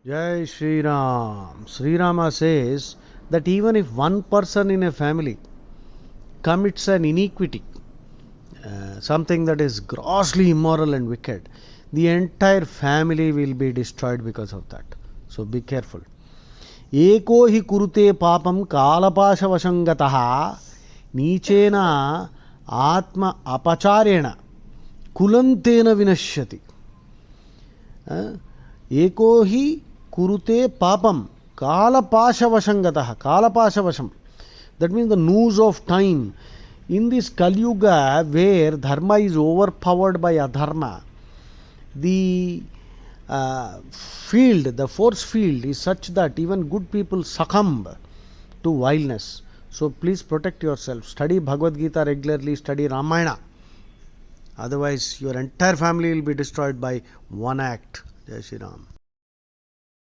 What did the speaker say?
Jai Sri Ram. Sri Rama says that even if one person in a family commits an iniquity, something that is grossly immoral and wicked, the entire family will be destroyed because of that. So be careful. Eko hi kurute papam kalapashavasangataha నీచేన ఆత్మ అపచారేణ కులంతేన వినశ్యతి. ఏకో హి కురుతే పాపం కాలపాశవశంగత. కాలపాశవశం, that means the noose of time. In this Kalyuga, where dharma is overpowered by adharma, the the force field is such that even good people succumb to vileness. So please protect yourself. Study Bhagavad Gita regularly, study Ramayana. Otherwise, your entire family will be destroyed by one act. Jai Shri Ram.